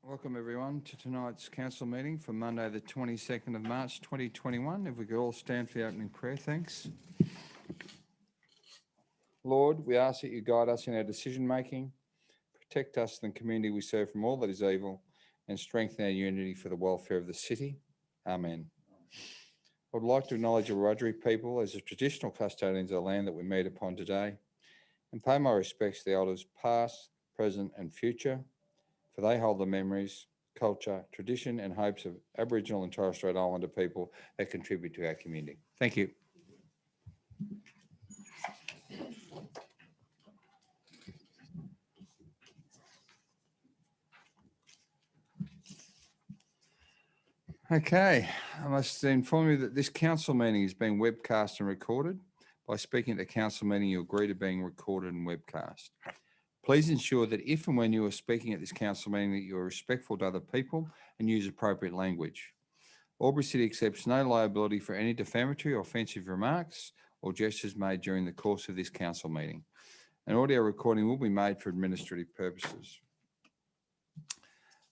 Welcome everyone to tonight's council meeting for Monday the 22nd of March 2021. If we could all stand for the opening prayer, thanks. Lord, we ask that you guide us in our decision making, protect us and the community we serve from all that is evil, and strengthen our unity for the welfare of the city. Amen. I would like to acknowledge the Wiradjuri people as the traditional custodians of the land that we meet upon today, and pay my respects to the elders past, present and future, for they hold the memories, culture, tradition and hopes of Aboriginal and Torres Strait Islander people that contribute to our community. Thank you. Okay, I must inform you that this council meeting is being webcast and recorded. By speaking at the council meeting, you agree to being recorded and webcast. Please ensure that if and when you are speaking at this council meeting that you are respectful to other people and use appropriate language. Albury City accepts no liability for any defamatory or offensive remarks or gestures made during the course of this council meeting. An audio recording will be made for administrative purposes.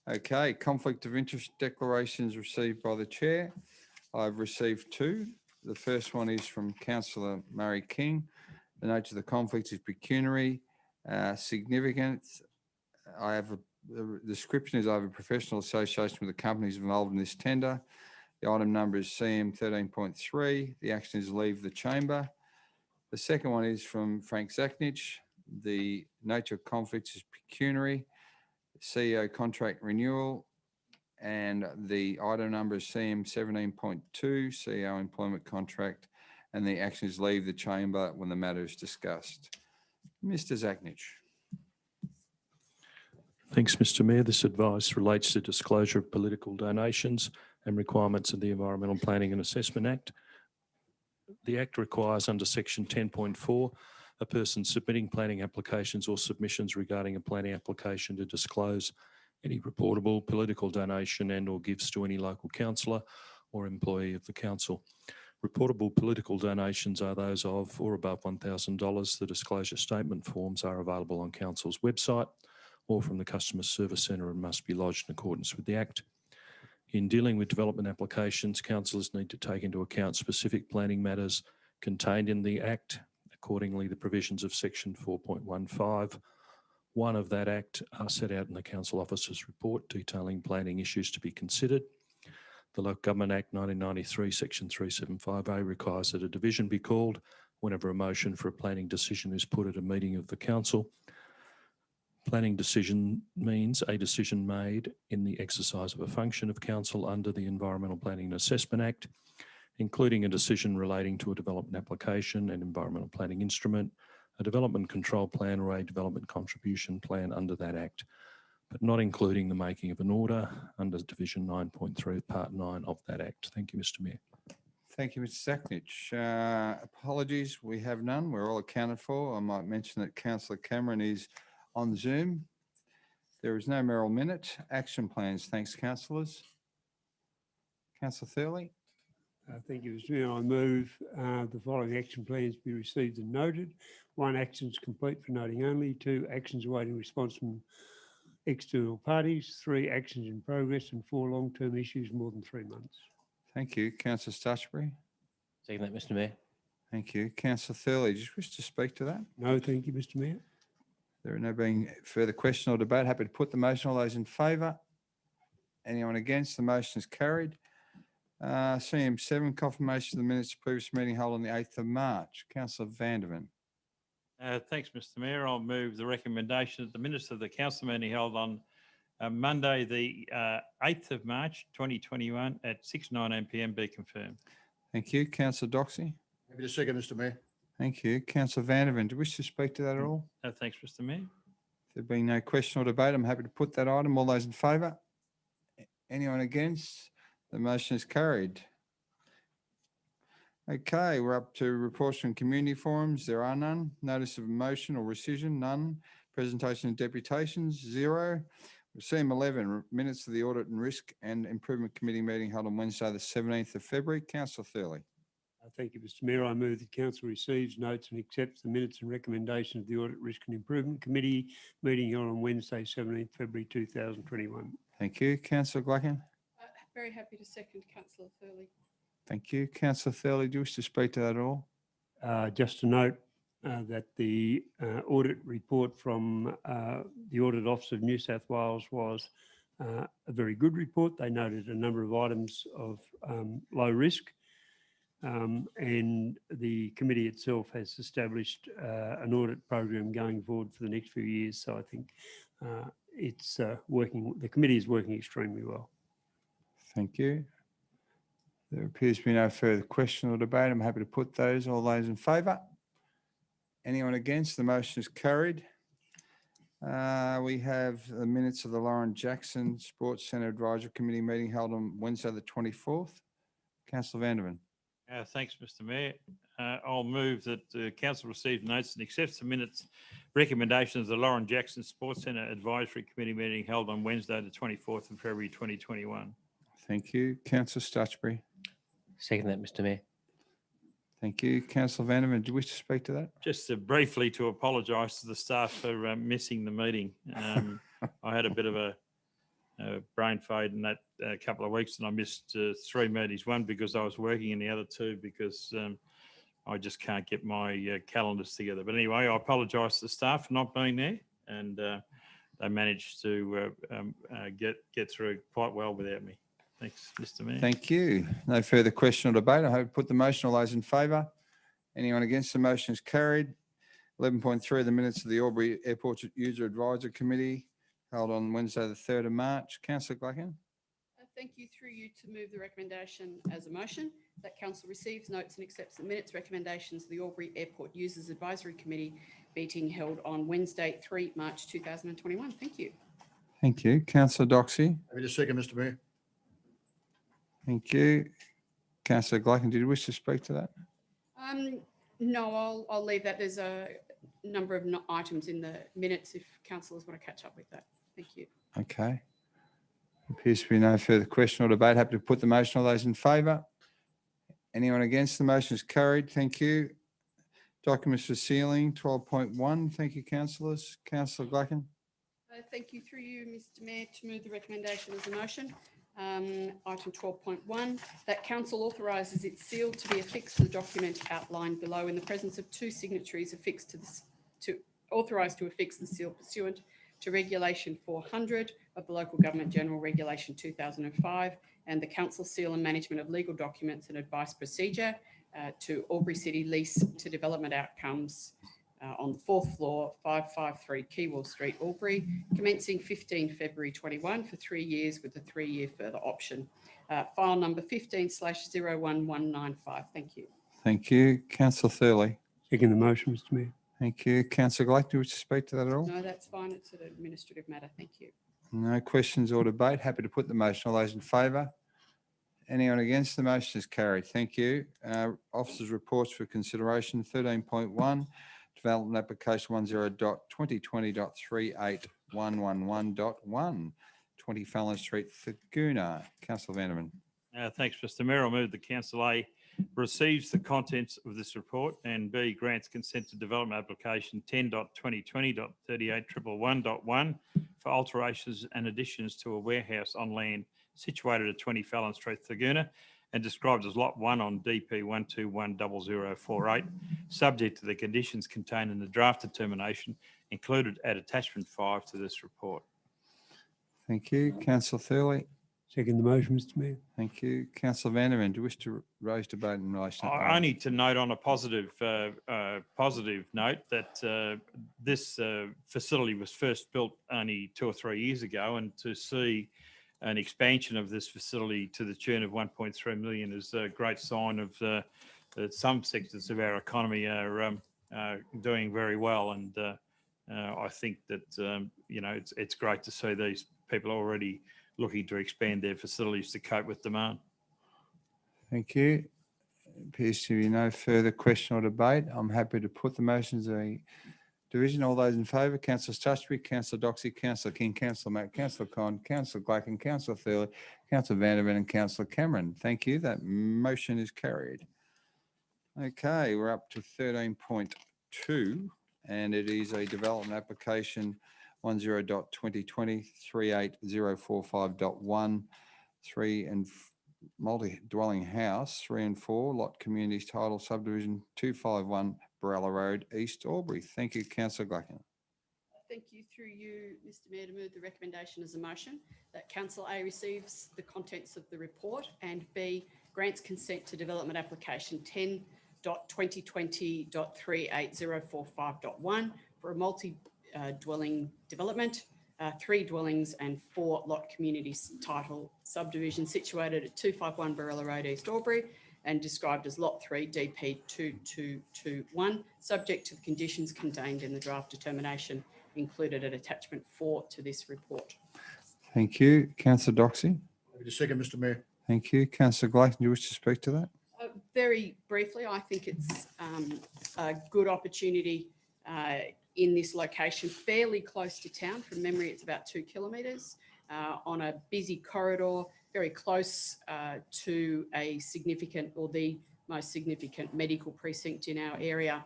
Okay, conflict of interest declarations received by the chair. I've received two. The first one is from Councillor Murray King. The nature of the conflict is pecuniary significance. The description is I have a professional association with the companies involved in this tender. The item number is CM 13.3. The action is leave the chamber. The second one is from Frank Zachnich. The nature of conflicts is pecuniary, CEO contract renewal, and the item number is CM 17.2, CEO employment contract, and the action is leave the chamber when the matter is discussed. Mr. Zachnich. Thanks, Mr. Mayor. This advice relates to disclosure of political donations and requirements of the Environmental Planning and Assessment Act. The Act requires under Section 10.4 a person submitting planning applications or submissions regarding a planning application to disclose any reportable political donation and or gifts to any local councillor or employee of the council. Reportable political donations are those of or above $1,000. The disclosure statement forms are available on Council's website or from the Customer Service Centre and must be lodged in accordance with the Act. In dealing with development applications, councillors need to take into account specific planning matters contained in the Act. Accordingly, the provisions of Section 4.15 of that Act are set out in the Council Officer's report detailing planning issues to be considered. The Local Government Act 1993, Section 375A requires that a division be called whenever a motion for a planning decision is put at a meeting of the Council. Planning decision means a decision made in the exercise of a function of Council under the Environmental Planning and Assessment Act, including a decision relating to a development application, an environmental planning instrument, a development control plan or a development contribution plan under that Act, but not including the making of an order under Division 9.3 of Part 9 of that Act. Thank you, Mr. Mayor. Thank you, Mr. Zachnich. Apologies, we have none. We're all accounted for. I might mention that Councillor Cameron is on Zoom. There is no Merrill minute. Action plans. Thanks, councillors. Councillor Thurley. Thank you, Mr. Mayor. I move the following action plans be received and noted. 1, actions complete for noting only. 2, actions awaiting response from external parties. 3, actions in progress. And 4, long-term issues more than 3 months. Thank you. Councillor Stutchbury. Second that, Mr. Mayor. Thank you. Councillor Thurley, do you wish to speak to that? No, thank you, Mr. Mayor. There are no being further question or debate. Happy to put the motion. All those in favour? Anyone against? The motion is carried. CM7, confirmation of the minutes of the previous meeting held on the 8th of March. Councillor Vanderman. Thanks, Mr. Mayor. I'll move the recommendation that the minutes of the council meeting held on Monday, the 8th of March, 2021 at 6:19 p.m. be confirmed. Thank you. Councillor Doxey. Happy to second, Mr. Mayor. Thank you. Councillor Vandervan, do you wish to speak to that at all? Thanks, Mr. Mayor. There being no question or debate, I'm happy to put that item. All those in favour? Anyone against? The motion is carried. Okay, we're up to reports from community forums. There are none. Notice of motion or rescission, none. Presentation of deputations, 0. CM11, minutes of the Audit and Risk and Improvement Committee meeting held on Wednesday, the 17th of February. Councillor Thurley. Thank you, Mr Mayor. I move that council receives, notes and accepts the minutes and recommendations of the Audit Risk and Improvement Committee meeting held on Wednesday, 17th February 2021. Thank you. Councillor Gluckin. Very happy to second Councillor Thurley. Thank you. Councillor Thurley, do you wish to speak to that at all? Just to note that the audit report from the Audit Office of New South Wales was a very good report. They noted a number of items of low risk. And the committee itself has established an audit program going forward for the next few years. So I think it's working, the committee is working extremely well. Thank you. There appears to be no further question or debate. I'm happy to put those. All those in favour? Anyone against? The motion is carried. We have the minutes of the Lauren Jackson Sports Centre Advisory Committee meeting held on Wednesday, the 24th. Councillor Vanderman. Thanks, Mr Mayor. I'll move that the council receives notes and accepts the minutes recommendations of the Lauren Jackson Sports Centre Advisory Committee meeting held on Wednesday, the 24th of February 2021. Thank you. Councillor Stutchbury. Second that, Mr Mayor. Thank you. Councillor Vanderman, do you wish to speak to that? Just briefly to apologise to the staff for missing the meeting. I had a bit of a brain fade in that couple of weeks, and I missed 3 meetings. One because I was working, and the other 2 because I just can't get my calendars together. But anyway, I apologise to the staff for not being there, and they managed to get through quite well without me. Thanks, Mr Mayor. Thank you. No further question or debate. I hope to put the motion. All those in favour? Anyone against? The motion is carried. 11.3, the minutes of the Albury Airport User Advisory Committee held on Wednesday, the 3rd of March. Councillor Gluckin. Thank you through you to move the recommendation as a motion that council receives, notes and accepts the minutes recommendations of the Albury Airport Users Advisory Committee meeting held on Wednesday, 3 March 2021. Thank you. Thank you. Councillor Doxey. Happy to second, Mr Mayor. Thank you. Councillor Gluckin, did you wish to speak to that? No, I'll leave that. There's a number of items in the minutes if councillors want to catch up with that. Thank you. Okay. Appears to be no further question or debate. Happy to put the motion. All those in favour? Anyone against? The motion is carried. Thank you. Documents for sealing, 12.1. Thank you, councillors. Councillor Gluckin. Thank you through you, Mr Mayor, to move the recommendation as a motion. Item 12.1, that council authorises its seal to be affixed to the document outlined below in the presence of 2 signatories affixed to this, authorised to affix the seal pursuant to Regulation 400 of the Local Government General Regulation 2005 and the council seal and management of legal documents and advice procedure to Albury City Lease to Development Outcomes on the 4th floor, 553 Keywell Street, Albury, commencing 15 February 21 for 3 years with a 3-year further option. File number 15/01195. Thank you. Thank you. Councillor Thurley. Second the motion, Mr Mayor. Thank you. Councillor Gluck, do you wish to speak to that at all? No, that's fine. It's an administrative matter. Thank you. No questions or debate. Happy to put the motion. All those in favour? Anyone against? The motion is carried. Thank you. Officers' reports for consideration. 13.1. Development application 10.2020.38111.1, 20 Fallon Street, Thurgoona. Councillor Vanderman. Thanks, Mr Mayor. I'll move the council A receives the contents of this report and B grants consent to development application 10.2020.38111.1 for alterations and additions to a warehouse on land situated at 20 Fallon Street, Thurgoona, and described as Lot 1 on DP 1210048, subject to the conditions contained in the draft determination included at attachment 5 to this report. Thank you. Councillor Thurley. Second the motion, Mr Mayor. Thank you. Councillor Vanderman, do you wish to raise debate in relation to I need to note on a positive note that this facility was first built only 2 or 3 years ago, and to see an expansion of this facility to the tune of 1.3 million is a great sign of that some sectors of our economy are doing very well. And I think that, it's great to see these people already looking to expand their facilities to cope with demand. Thank you. Appears to be no further question or debate. I'm happy to put the motion as a division. All those in favour, Councillor Stutchbury, Councillor Doxey, Councillor King, Councillor Mack, Councillor Con, Councillor Gluckin, Councillor Thurley, Councillor Vanderman and Councillor Cameron. Thank you. That motion is carried. Okay, we're up to 13.2, and it is a development application 10.2020 38045.1, multi-dwelling house, 3 and 4, lot communities title subdivision 251 Barella Road, East Albury. Thank you, councillor Glacken. Thank you. Through you, Mr Mayor, to move the recommendation as a motion that Council A receives the contents of the report and B grants consent to development application 10.2020.38045.1 for a multi-dwelling development, 3 dwellings and 4 lot communities title subdivision situated at 251 Barella Road, East Albury, and described as Lot 3 DP 2221, subject to the conditions contained in the draft determination included at attachment 4 to this report. Thank you, councillor Doxy. Happy to second, Mr Mayor. Thank you, councillor Glacken. Do you wish to speak to that? Very briefly, I think it's a good opportunity in this location, fairly close to town. From memory, it's about 2 kilometres on a busy corridor, very close to a significant or the most significant medical precinct in our area,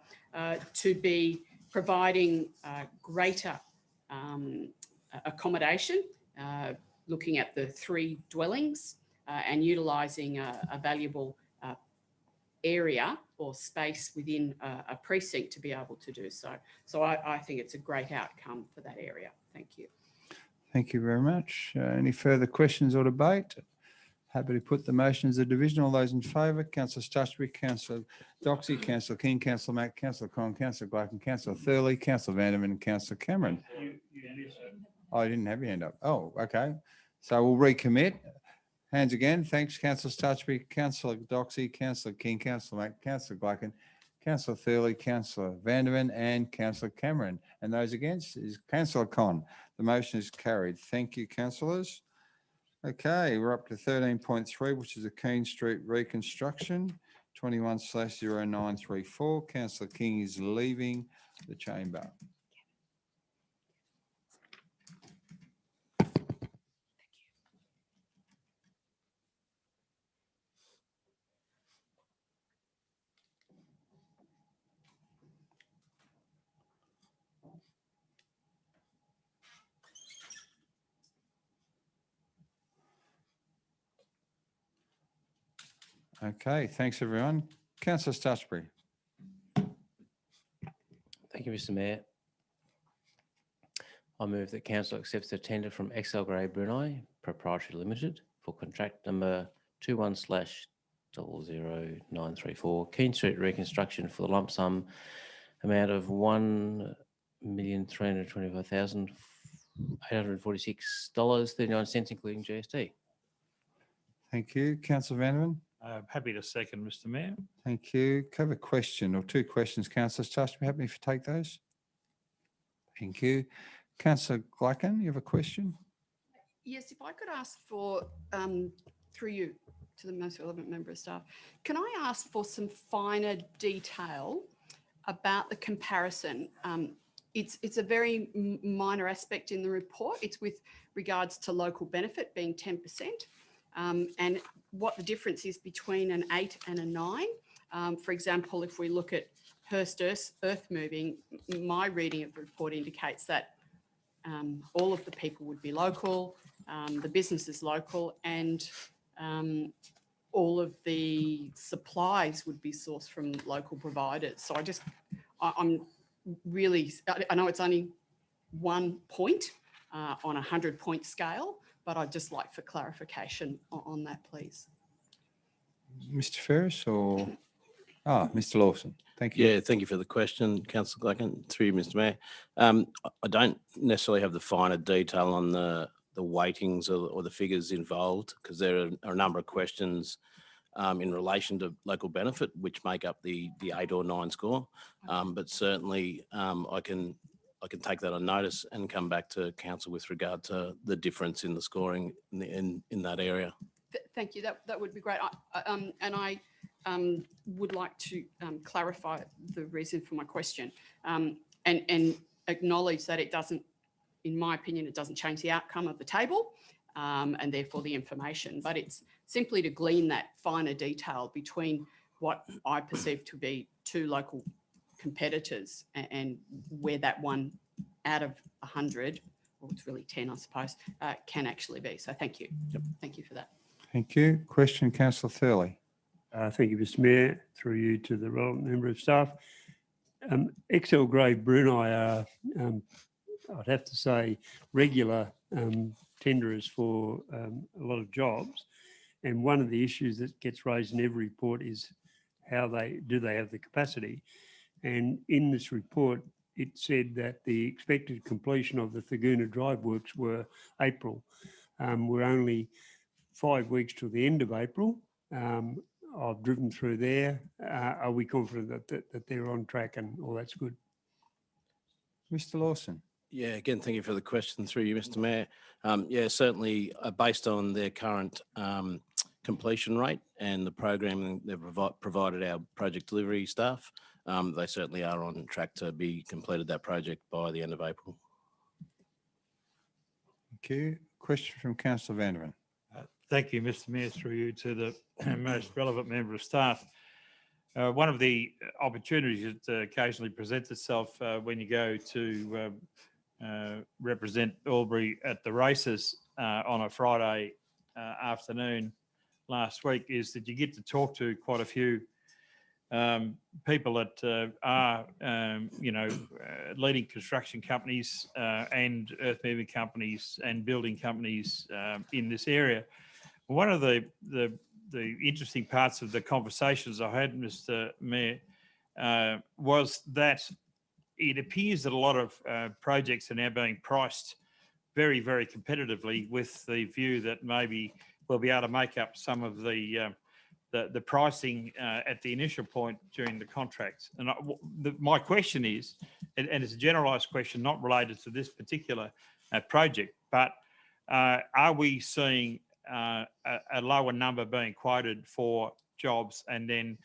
to be providing greater accommodation, looking at the 3 dwellings and utilising a valuable area or space within a precinct to be able to do so. So I think it's a great outcome for that area. Thank you. Thank you very much. Any further questions or debate? Happy to put the motion as a division. All those in favour, councillor Stutchbury, councillor Doxy, councillor King, councillor Mack, councillor Con, councillor Glacken, councillor Thurley, councillor Vanderman and councillor Cameron. Oh, I didn't have your hand up. Oh, okay. So we'll recommit. Hands again. Thanks, councillor Stutchbury, councillor Doxy, councillor King, councillor Mack, councillor Glacken, councillor Thurley, councillor Vanderman and councillor Cameron. And those against is councillor Con. The motion is carried. Thank you, councillors. Okay, we're up to 13.3, which is a Keene Street reconstruction, 21/0934. Councillor King is leaving the chamber. Okay, thanks everyone. Councillor Stutchbury. Thank you, Mr Mayor. I move that council accepts the tender from XL Grey Brunei Proprietary Limited for contract number 21/00934 Keene Street reconstruction for the lump sum amount of $1,325,846.39, including GST. Thank you. Councillor Vanderman. Happy to second, Mr Mayor. Thank you. Cover question or 2 questions, councillor Stutchbury. Happy if you take those. Thank you. Councillor Glacken, you have a question? Yes, if I could ask for, through you to the most relevant member of staff, can I ask for some finer detail about the comparison? It's a very minor aspect in the report. It's with regards to local benefit being 10%, and what the difference is between an 8 and a 9. For example, if we look at Hurst Earth Moving, my reading of the report indicates that all of the people would be local, the business is local, and all of the supplies would be sourced from local providers. So I'm really, I know it's only 1 point on a 100-point scale, but I'd just like for clarification on that, please. Mr Ferris or? Mr Lawson. Thank you. Yeah, thank you for the question, Councillor Glacken, through you, Mr Mayor. I don't necessarily have the finer detail on the weightings or the figures involved, because there are a number of questions in relation to local benefit, which make up the 8 or 9 score. But certainly I can take that on notice and come back to council with regard to the difference in the scoring in that area. Thank you. That would be great. And I would like to clarify the reason for my question and acknowledge that it doesn't, in my opinion, it doesn't change the outcome of the table and therefore the information, but it's simply to glean that finer detail between what I perceive to be two local competitors and where that one out of 100, or it's really 10, I suppose, can actually be. So thank you. Thank you for that. Thank you. Question, councillor Thurley. Thank you, Mr Mayor, through you to the relevant member of staff. XL Grey Brunei are, I'd have to say, regular tenderers for a lot of jobs. And one of the issues that gets raised in every report is how do they have the capacity? And in this report, it said that the expected completion of the Thaguna Drive works were April. We're only 5 weeks till the end of April. I've driven through there. Are we confident that they're on track and all that's good? Mr. Lawson. Yeah, again, thank you for the question through you, Mr Mayor. Yeah, certainly based on their current completion rate and the programming they've provided our project delivery staff, they certainly are on track to be completed that project by the end of April. Thank you. Question from councillor Vanderman. Thank you, Mr Mayor, through you to the most relevant member of staff. One of the opportunities that occasionally presents itself when you go to represent Albury at the races on a Friday afternoon last week is that you get to talk to quite a few people that are, leading construction companies and earth moving companies and building companies in this area. One of the interesting parts of the conversations I had, Mr. Mayor, was that it appears that a lot of projects are now being priced very, very competitively, with the view that maybe we'll be able to make up some of the pricing at the initial point during the contracts. And my question is, and it's a generalised question, not related to this particular project, but are we seeing a lower number being quoted for jobs and then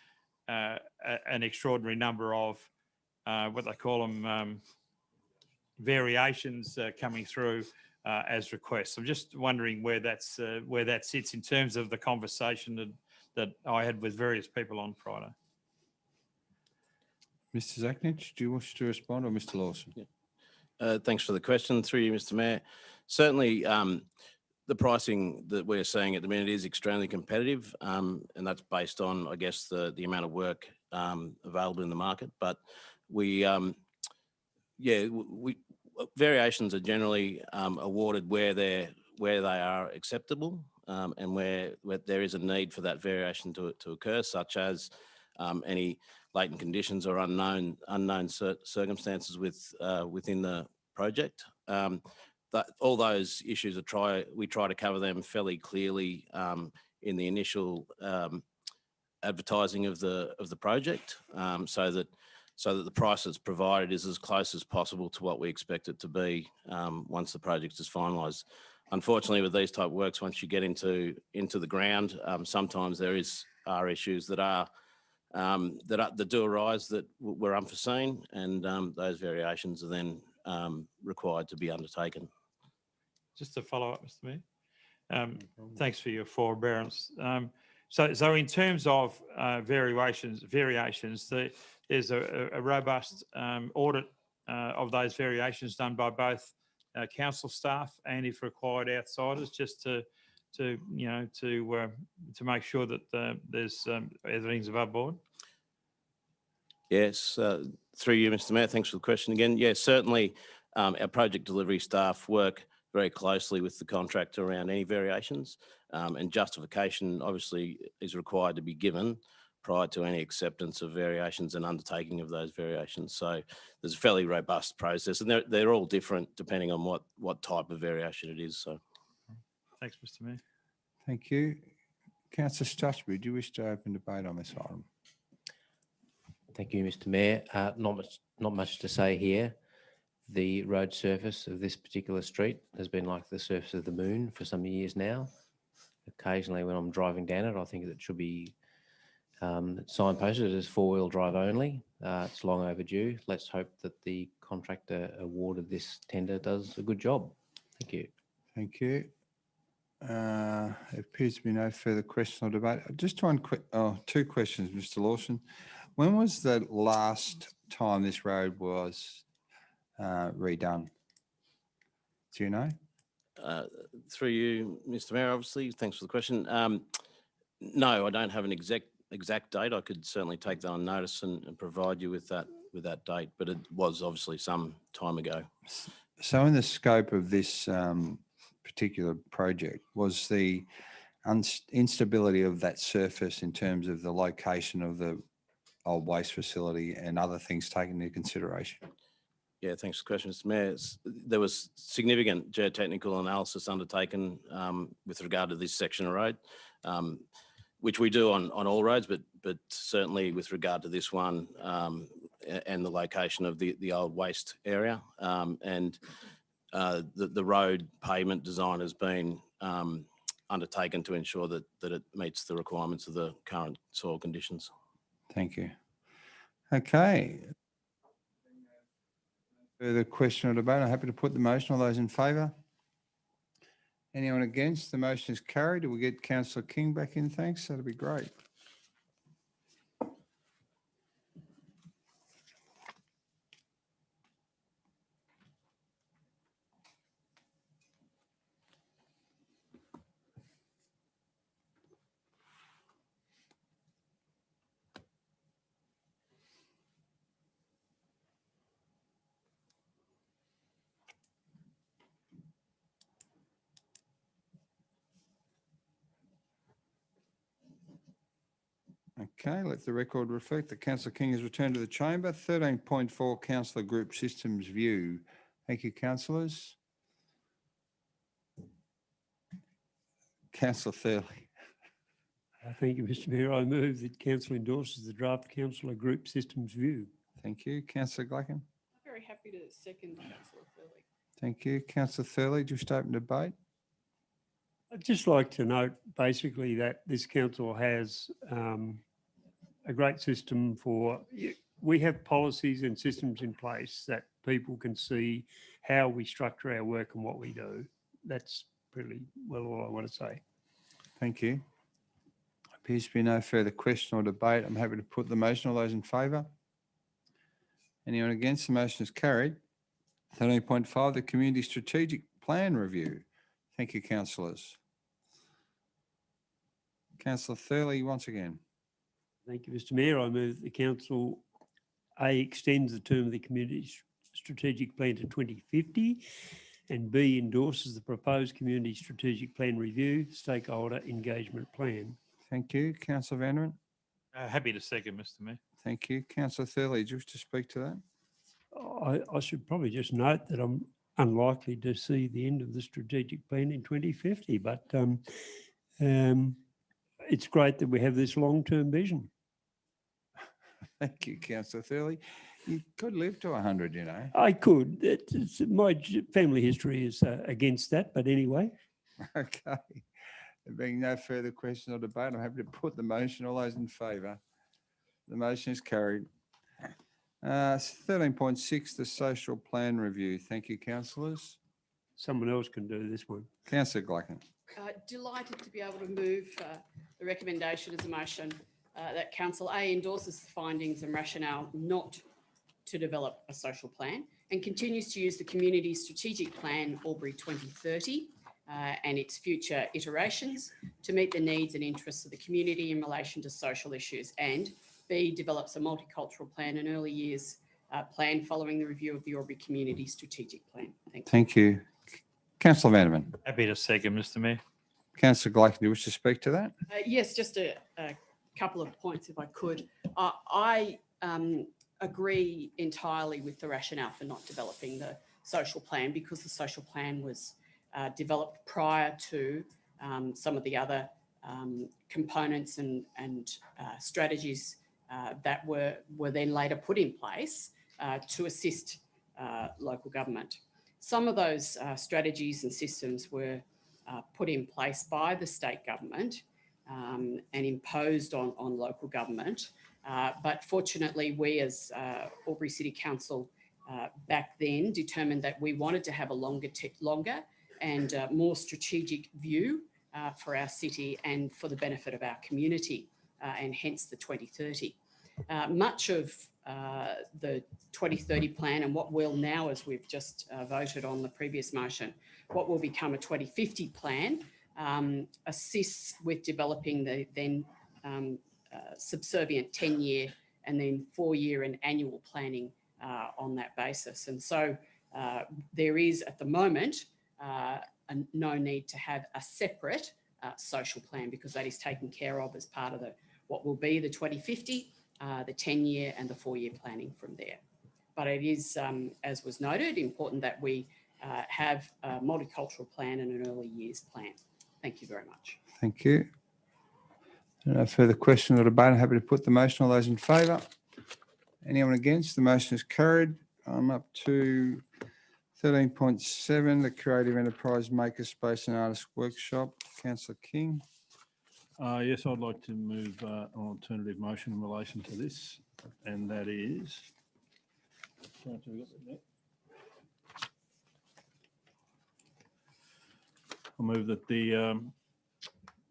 an extraordinary number of what they call them variations coming through as requests? I'm just wondering where that sits in terms of the conversation that I had with various people on Friday. Mr. Zachnich, do you wish to respond, or Mr. Lawson? Yeah. Thanks for the question through you, Mr Mayor. Certainly, the pricing that we're seeing at the minute is extremely competitive, and that's based on, I guess, the amount of work available in the market. But variations are generally awarded where they are acceptable, and where there is a need for that variation to occur, such as any latent conditions or unknown circumstances within the project. All those issues we try to cover them fairly clearly in the initial advertising of the project, so that the price that's provided is as close as possible to what we expect it to be once the project is finalised. Unfortunately, with these type of works, once you get into the ground, sometimes there are issues that do arise that were unforeseen, and those variations are then required to be undertaken. Just to follow up, Mr. Mayor, thanks for your forbearance. So in terms of variations, there's a robust audit of those variations done by both council staff and, if required, outsiders, just to make sure that there's everything's above board. Yes, through you, Mr. Mayor. Thanks for the question again. Yes, certainly, our project delivery staff work very closely with the contractor around any variations, and justification obviously is required to be given prior to any acceptance of variations and undertaking of those variations. So there's a fairly robust process, and they're all different depending on what type of variation it is. So, thanks, Mr. Mayor. Thank you. Councillor Stutchbury, do you wish to open debate on this item? Thank you, Mr. Mayor. Not much to say here. The road surface of this particular street has been like the surface of the moon for some years now. Occasionally, when I'm driving down it, I think that it should be signposted as four-wheel drive only. It's long overdue. Let's hope that the contractor awarded this tender does a good job. Thank you. Thank you. There appears to be no further question or debate. Just two questions, Mr. Lawson. When was the last time this road was redone? Do you know? Through you, Mr. Mayor, obviously, thanks for the question. No, I don't have an exact date. I could certainly take that on notice and provide you with that date, but it was obviously some time ago. So in the scope of this particular project, was the instability of that surface in terms of the location of the old waste facility and other things taken into consideration? Yeah, thanks for the question, Mr. Mayor. There was significant geotechnical analysis undertaken with regard to this section of road, which we do on all roads, but certainly with regard to this one and the location of the old waste area. And the road pavement design has been undertaken to ensure that it meets the requirements of the current soil conditions. Thank you. Okay. Further question or debate? I'm happy to put the motion. All those in favour? Anyone against? The motion is carried. We'll get Councillor King back in. Thanks. That'll be great. Okay, let the record reflect that Councillor King has returned to the chamber. 13.4, Councillor Group Systems View. Thank you, councillors. Councillor Thurley. Thank you, Mr. Mayor. I move that council endorses the draft councillor group systems view. Thank you. Councillor Glacken. Very happy to second councillor Thurley. Thank you. Councillor Thurley, just open debate. I'd just like to note basically that this council has a great system we have policies and systems in place that people can see how we structure our work and what we do. That's pretty well all I want to say. Thank you. Appears to be no further question or debate. I'm happy to put the motion. All those in favour? Anyone against? The motion is carried. 13.5, the Community Strategic Plan Review. Thank you, councillors. Councillor Thurley, once again. Thank you, Mr. Mayor. I move the council A, extends the term of the community strategic plan to 2050, and B, endorses the proposed community strategic plan review stakeholder engagement plan. Thank you. Councillor Van Ryn. Happy to second, Mr. Mayor. Thank you. Councillor Thurley, just to speak to that. I should probably just note that I'm unlikely to see the end of the strategic plan in 2050, but it's great that we have this long-term vision. Thank you, Councillor Thurley. You could live to 100, you know. I could. My family history is against that, but anyway. Okay. There being no further question or debate, I'm happy to put the motion. All those in favour? The motion is carried. 13.6, the Social Plan Review. Thank you, councillors. Someone else can do this one. Councillor Glacken. Delighted to be able to move the recommendation as a motion that Council A endorses the findings and rationale not to develop a social plan and continues to use the Community Strategic Plan Albury 2030 and its future iterations to meet the needs and interests of the community in relation to social issues, and B, develops a multicultural plan and early years plan following the review of the Albury Community Strategic Plan. Thank you. Thank you. Councillor Vanderman. Happy to second, Mr. Mayor. Councillor Glacken, do you wish to speak to that? Yes, just a couple of points if I could. I agree entirely with the rationale for not developing the social plan, because the social plan was developed prior to some of the other components and strategies that were then later put in place to assist local government. Some of those strategies and systems were put in place by the state government and imposed on local government. But fortunately, we as Albury City Council back then determined that we wanted to have a longer and more strategic view for our city and for the benefit of our community, and hence the 2030. Much of the 2030 plan and what will now, as we've just voted on the previous motion, what will become a 2050 plan, assists with developing the then subservient 10-year and then 4-year and annual planning on that basis. And so there is at the moment no need to have a separate social plan, because that is taken care of as part of what will be the 2050, the 10-year and the 4-year planning from there. But it is, as was noted, important that we have a multicultural plan and an early years plan. Thank you very much. Thank you. No further question or debate. I'm happy to put the motion. All those in favour? Anyone against? The motion is carried. I'm up to 13.7, the Creative Enterprise Makerspace and Artist Workshop. Councillor King. Yes, I'd like to move an alternative motion in relation to this, and that is. I move that the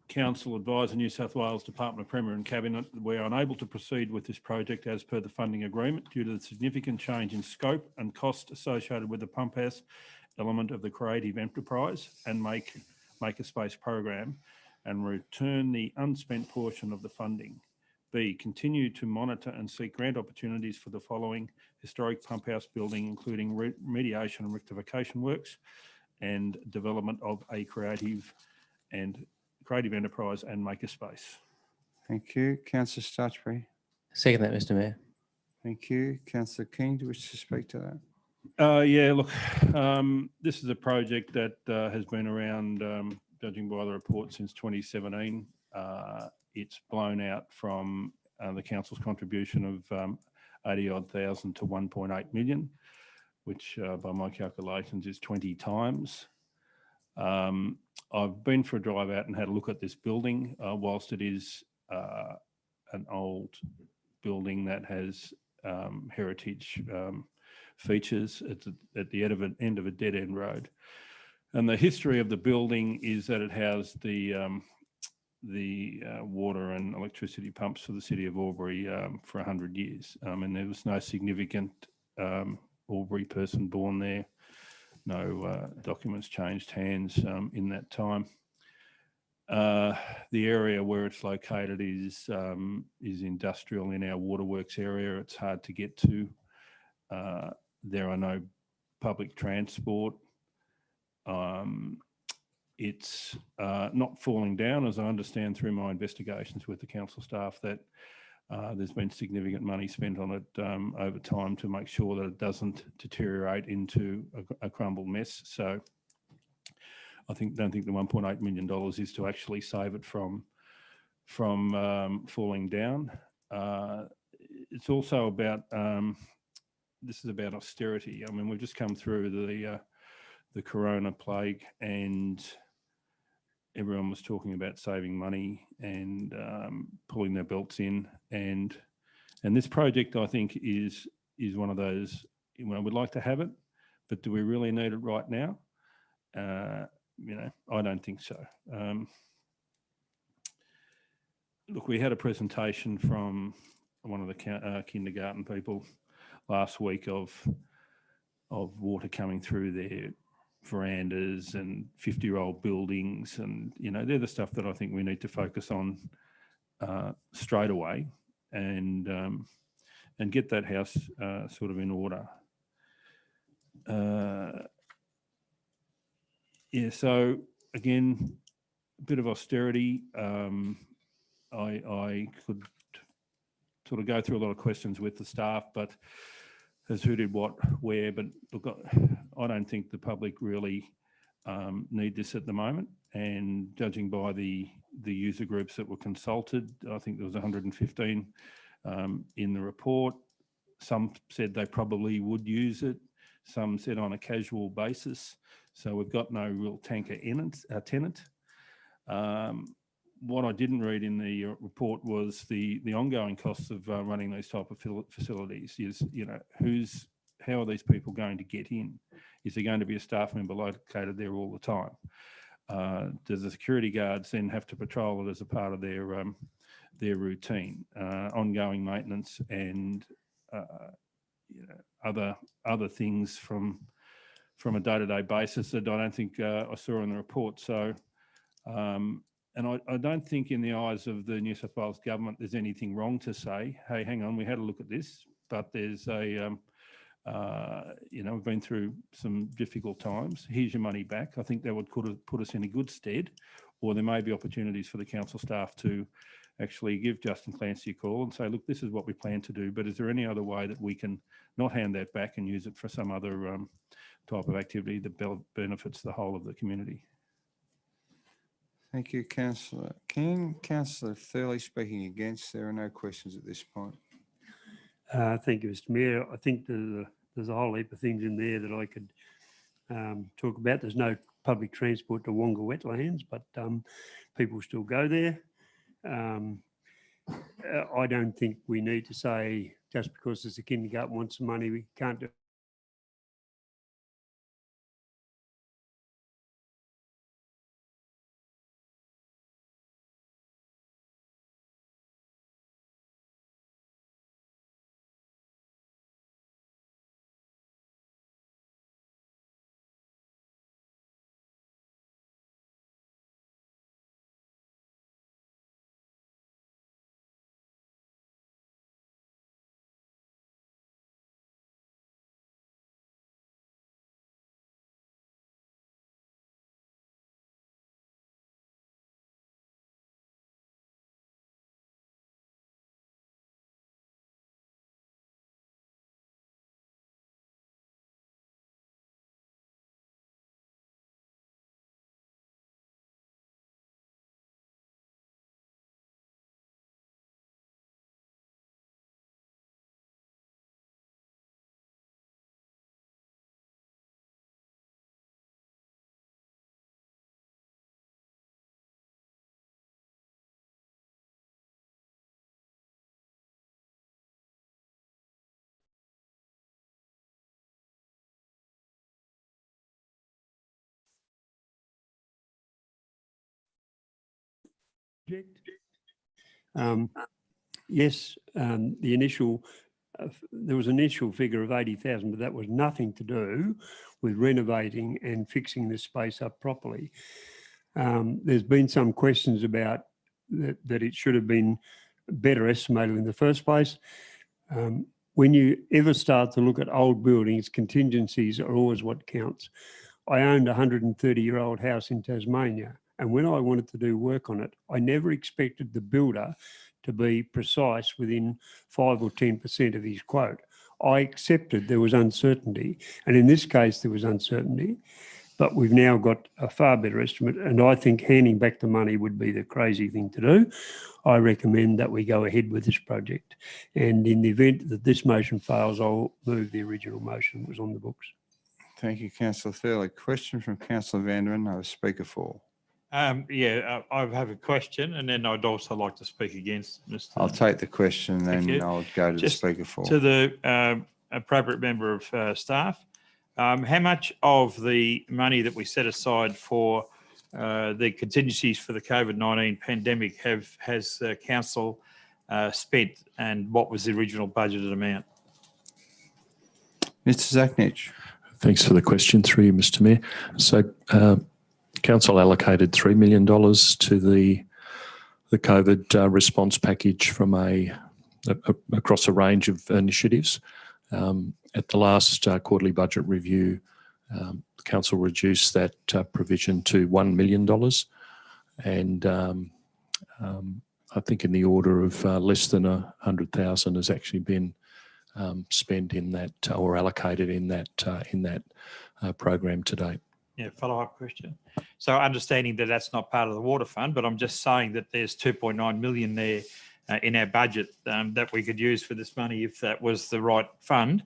Council advise the New South Wales Department of Premier and Cabinet that we are unable to proceed with this project as per the funding agreement due to the significant change in scope and cost associated with the pump house element of the Creative Enterprise and Makerspace program, and return the unspent portion of the funding. B, continue to monitor and seek grant opportunities for the following historic pump house building, including remediation and rectification works and development of a creative enterprise and makerspace. Thank you. Councillor Stutchbury. Second that, Mr. Mayor. Thank you. Councillor King, do you wish to speak to that? Yeah, look, this is a project that has been around, judging by the report, since 2017. It's blown out from the council's contribution of 80-odd thousand to 1.8 million, which by my calculations is 20 times. I've been for a drive out and had a look at this building. Whilst it is an old building that has heritage features, it's at the end of a dead-end road. And the history of the building is that it housed the water and electricity pumps for the city of Albury for 100 years. And there was no significant Albury person born there. No documents changed hands in that time. The area where it's located is industrial in our waterworks area. It's hard to get to. There are no public transport. It's not falling down, as I understand through my investigations with the council staff, that there's been significant money spent on it over time to make sure that it doesn't deteriorate into a crumbled mess. So I don't think the $1.8 million is to actually save it from falling down. It's also about, this is about austerity. I mean, we've just come through the corona plague, and everyone was talking about saving money and pulling their belts in, and this project, I think, is one of those. We'd like to have it, but do we really need it right now? I don't think so. Look, we had a presentation from one of the kindergarten people last week of water coming through their verandas and 50-year-old buildings, and they're the stuff that I think we need to focus on straight away, and get that house sort of in order. Yeah, so again, a bit of austerity. I could sort of go through a lot of questions with the staff, but as who did what, where. But look, I don't think the public really need this at the moment. And judging by the user groups that were consulted, I think there was 115 in the report. Some said they probably would use it. Some said on a casual basis. So we've got no real tanker tenant. What I didn't read in the report was the ongoing costs of running these type of facilities. Is how are these people going to get in? Is there going to be a staff member located there all the time? does the security guards then have to patrol it as a part of their routine, ongoing maintenance and other things from a day-to-day basis that I don't think I saw in the report. So, and I don't think in the eyes of the New South Wales government there's anything wrong to say, hey, hang on, we had a look at this, but there's we've been through some difficult times. Here's your money back. I think that would put us in a good stead, or there may be opportunities for the council staff to actually give Justin Clancy a call and say, look, this is what we plan to do, but is there any other way that we can not hand that back and use it for some other type of activity that benefits the whole of the community? Thank you, Councillor King. Councillor Thurley speaking against. There are no questions at this point. Thank you, Mr. Mayor. I think there's a whole heap of things in there that I could talk about. There's no public transport to Wonga wetlands, but people still go there. I don't think we need to say just because there's a kindergarten wants some money, we can't do. Yes, the initial, there was an initial figure of 80,000, but that was nothing to do with renovating and fixing the space up properly. There's been some questions about that it should have been better estimated in the first place. When you ever start to look at old buildings, contingencies are always what counts. I owned a 130-year-old house in Tasmania, and when I wanted to do work on it, I never expected the builder to be precise within 5 or 10% of his quote. I accepted there was uncertainty, and in this case there was uncertainty, but we've now got a far better estimate, and I think handing back the money would be the crazy thing to do. I recommend that we go ahead with this project, and in the event that this motion fails, I'll move the original motion that was on the books. Thank you, Councillor Thurley. Question from Councillor Vandeman. I have speaker 4. I have a question, and then I'd also like to speak against Mr. I'll take the question, Thank then you. I'll go to Just the speaker 4. To the appropriate member of staff, how much of the money that we set aside for the contingencies for the COVID-19 pandemic has council spent, and what was the original budgeted amount? Mr. Zachnich. Thanks for the question, through you, Mr. Mayor. So, Council allocated $3 million to the COVID response package from across a range of initiatives. At the last quarterly budget review, the Council reduced that provision to $1 million, and I think in the order of less than 100,000 has actually been spent in that or allocated in that program to date. Yeah, follow-up question. So understanding that that's not part of the water fund, but I'm just saying that there's 2.9 million there in our budget that we could use for this money if that was the right fund.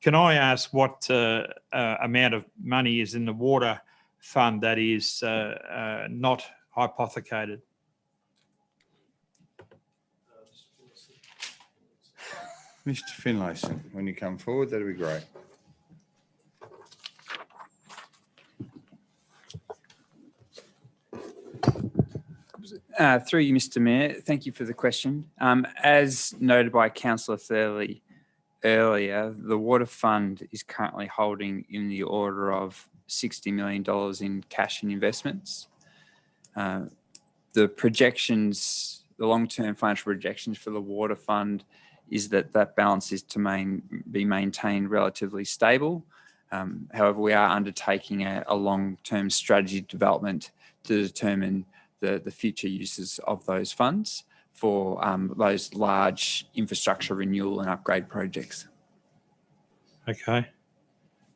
Can I ask what amount of money is in the water fund that is not hypothecated? Mr. Finlayson, when you come forward, that'd be great. Through you, Mr. Mayor, thank you for the question. As noted by Councillor Thurley earlier, the Water Fund is currently holding in the order of $60 million in cash and investments. The projections, the long-term financial projections for the Water Fund is that that balance is to be maintained relatively stable. However, we are undertaking a long-term strategy development to determine the future uses of those funds for those large infrastructure renewal and upgrade projects. Okay.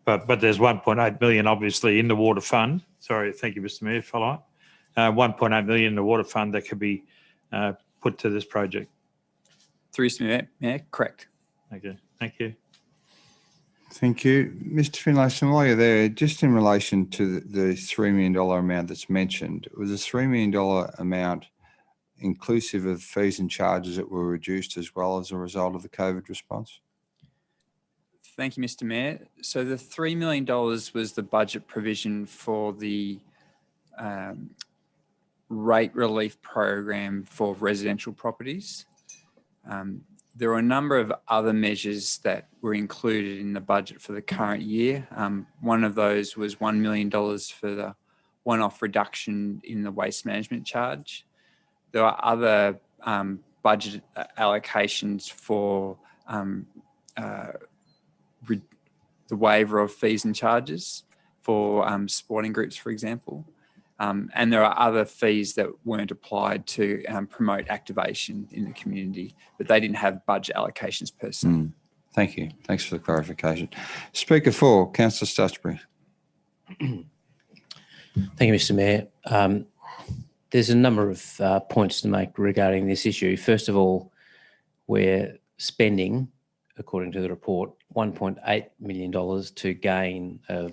But there's 1.8 million obviously in the water fund. Sorry, thank you, Mr. Mayor, follow up. 1.8 million in the water fund that could be put to this project. Through you, Mayor, correct. Okay, thank you. Thank you. Mr. Finlayson, while you're there, just in relation to the $3 million amount that's mentioned, was the $3 million amount inclusive of fees and charges that were reduced as well as a result of the COVID response? Thank you, Mr. Mayor. So the $3 million was the budget provision for the rate relief program for residential properties. There were a number of other measures that were included in the budget for the current year. One of those was $1 million for the one-off reduction in the waste management charge. There are other budget allocations for the waiver of fees and charges for sporting groups, for example. And there are other fees that weren't applied to promote activation in the community, but they didn't have budget allocations per se. Thank you. Thanks for the clarification. Speaker 4, Councillor Stutchbury. Thank you, Mr. Mayor. There's a number of points to make regarding this issue. First of all, we're spending, according to the report, $1.8 million to gain a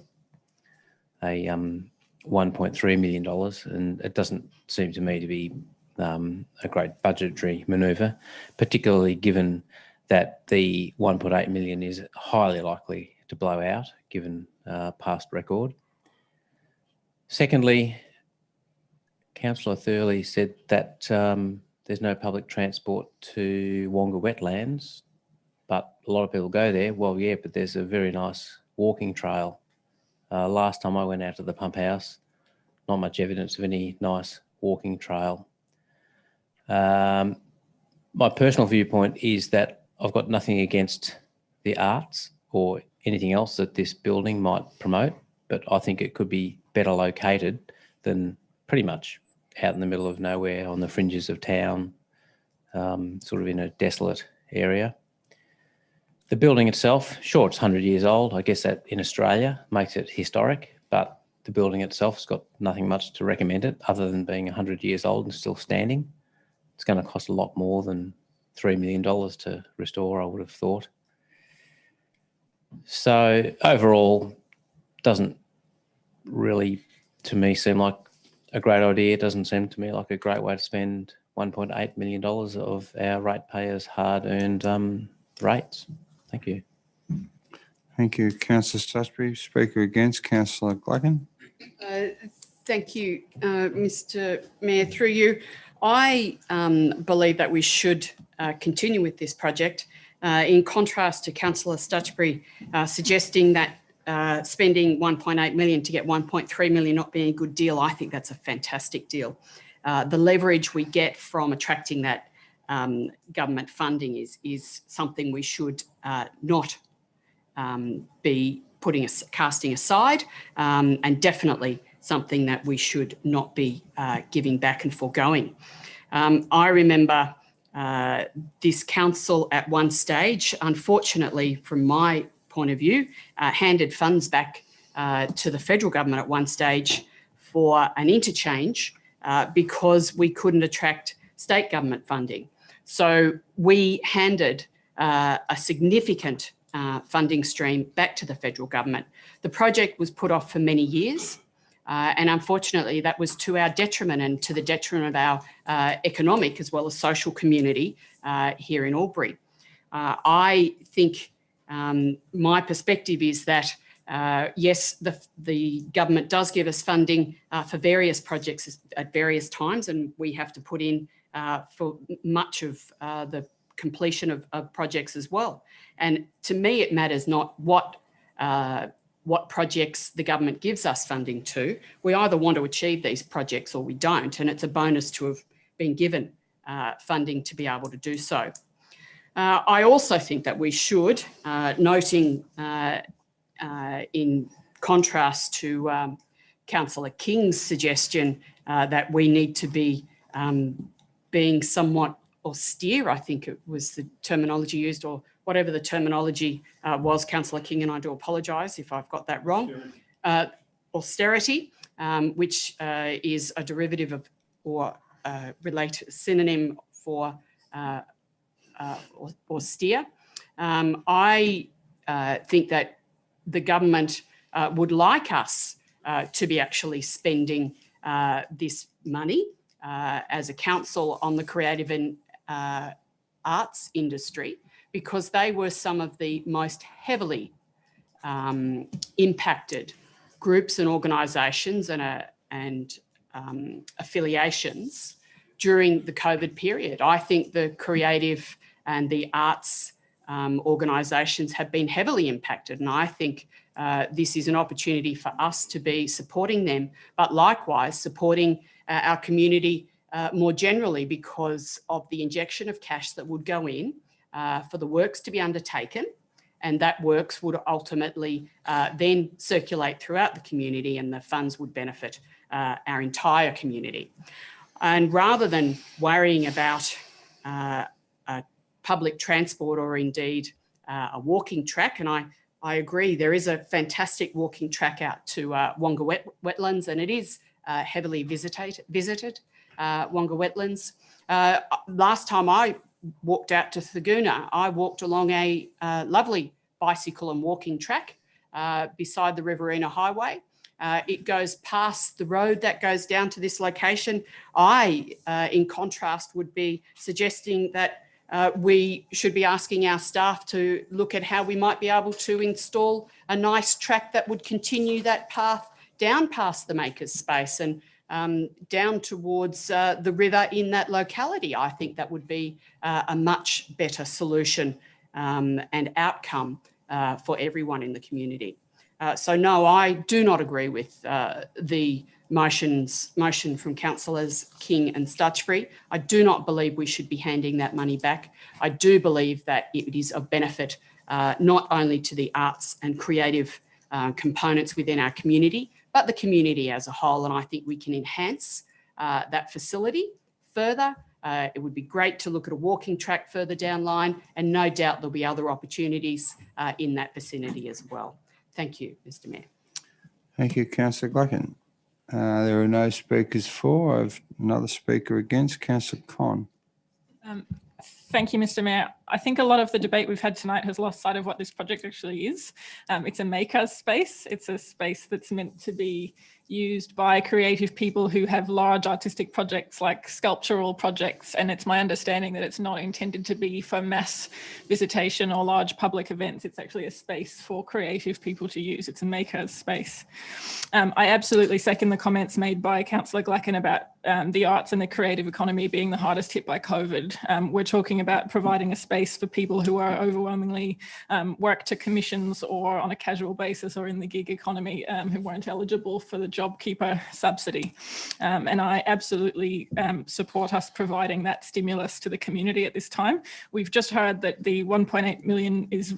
$1.3 million, and it doesn't seem to me to be a great budgetary manoeuvre, particularly given that the 1.8 million is highly likely to blow out given past record. Secondly, Councillor Thurley said that there's no public transport to Wonga wetlands, but a lot of people go there. Well, yeah, but there's a very nice walking trail. Last time I went out to the pump house, not much evidence of any nice walking trail. My personal viewpoint is that I've got nothing against the arts or anything else that this building might promote, but I think it could be better located than pretty much out in the middle of nowhere on the fringes of town, sort of in a desolate area. The building itself, sure, it's 100 years old. I guess that in Australia makes it historic, but the building itself has got nothing much to recommend it other than being 100 years old and still standing. It's going to cost a lot more than $3 million to restore, I would have thought. So overall, doesn't really, to me, seem like a great idea. It doesn't seem to me like a great way to spend $1.8 million of our ratepayers' hard-earned rates. Thank you. Thank you, Councillor Stutchbury. Speaker against, Councillor Gleggan. Thank you, Mr. Mayor. Through you, I believe that we should continue with this project. In contrast to Councillor Stutchbury suggesting that spending 1.8 million to get 1.3 million not being a good deal, I think that's a fantastic deal. The leverage we get from attracting that government funding is something we should not be casting aside, and definitely something that we should not be giving back and foregoing. I remember this council at one stage, unfortunately from my point of view, handed funds back to the federal government at one stage for an interchange because we couldn't attract state government funding. So we handed a significant funding stream back to the federal government. The project was put off for many years, and unfortunately that was to our detriment and to the detriment of our economic as well as social community here in Albury. I think my perspective is that Yes, the government does give us funding for various projects at various times, and we have to put in for much of the completion of projects as well. And to me, it matters not what projects the government gives us funding to. We either want to achieve these projects or we don't, and it's a bonus to have been given funding to be able to do so. I also think that we should, noting in contrast to Councillor King's suggestion that we need to be being somewhat austere, I think it was the terminology used, or whatever the terminology was, Councillor King, and I do apologise if I've got that wrong. Austerity, which is a derivative of or related synonym for austere. I think that the government would like us to be actually spending this money as a council on the creative and arts industry, because they were some of the most heavily impacted groups and organisations and affiliations during the COVID period. I think the creative and the arts organisations have been heavily impacted, and I think this is an opportunity for us to be supporting them, but likewise supporting our community more generally, because of the injection of cash that would go in for the works to be undertaken, and that works would ultimately then circulate throughout the community, and the funds would benefit our entire community. And rather than worrying about public transport or indeed a walking track, and I agree, there is a fantastic walking track out to Wonga Wetlands, and it is heavily visited, Wonga Wetlands. Last time I walked out to Thaguna, I walked along a lovely bicycle and walking track beside the Riverina Highway. It goes past the road that goes down to this location. I, in contrast, would be suggesting that we should be asking our staff to look at how we might be able to install a nice track that would continue that path down past the Makers Space and down towards the river in that locality. I think that would be a much better solution and outcome for everyone in the community. So no, I do not agree with the motion from Councillors King and Stutchbury. I do not believe we should be handing that money back. I do believe that it is of benefit not only to the arts and creative components within our community, but the community as a whole. And I think we can enhance that facility further. It would be great to look at a walking track further down line, and no doubt there'll be other opportunities in that vicinity as well. Thank you, Mr. Mayor. Thank you, Councillor Gluckin. There are no speakers for. I have another speaker against, Councillor Con. Thank you, Mr. Mayor. I think a lot of the debate we've had tonight has lost sight of what this project actually is. It's a makers space. It's a space that's meant to be used by creative people who have large artistic projects like sculptural projects, and it's my understanding that it's not intended to be for mass visitation or large public events. It's actually a space for creative people to use. It's a makers space. I absolutely second the comments made by Councillor Gluckin about the arts and the creative economy being the hardest hit by COVID. We're talking about providing a space for people who are overwhelmingly work to commissions or on a casual basis or in the gig economy who weren't eligible for the JobKeeper subsidy. And I absolutely support us providing that stimulus to the community at this time. We've just heard that the 1.8 million is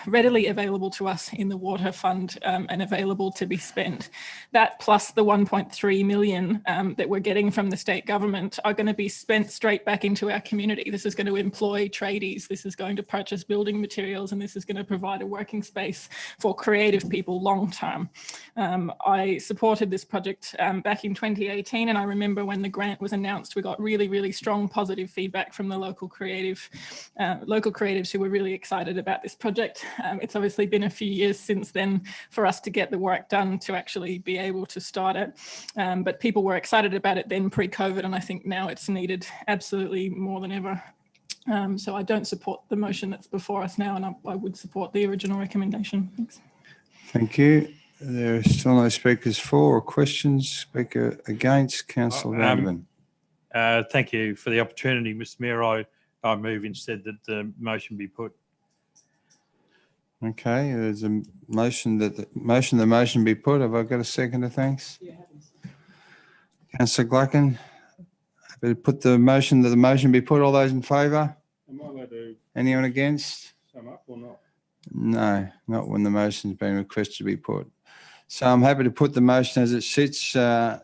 readily available to us in the water fund and available to be spent. That plus the 1.3 million that we're getting from the state government are going to be spent straight back into our community. This is going to employ tradies, this is going to purchase building materials, and this is going to provide a working space for creative people long term. I supported this project back in 2018, and I remember when the grant was announced, we got really, really strong positive feedback from the local creatives who were really excited about this project. It's obviously been a few years since then for us to get the work done to actually be able to start it, but people were excited about it then pre-COVID, and I think now it's needed absolutely more than ever. So I don't support the motion that's before us now, and I would support the original recommendation. Thanks. Thank you. There are still no speakers for or questions. Speaker against, Councillor Vanderman. Thank you for the opportunity, Mr Mayor. I move instead that the motion be put. Okay, there's a motion that the motion be put. Have I got a seconder? Thanks. Councillor Gluckin, happy to put the motion that the motion be put. All those in favour? Am I allowed to Anyone against? sum up or not? No, not when the motion's been requested to be put. So I'm happy to put the motion as it sits. The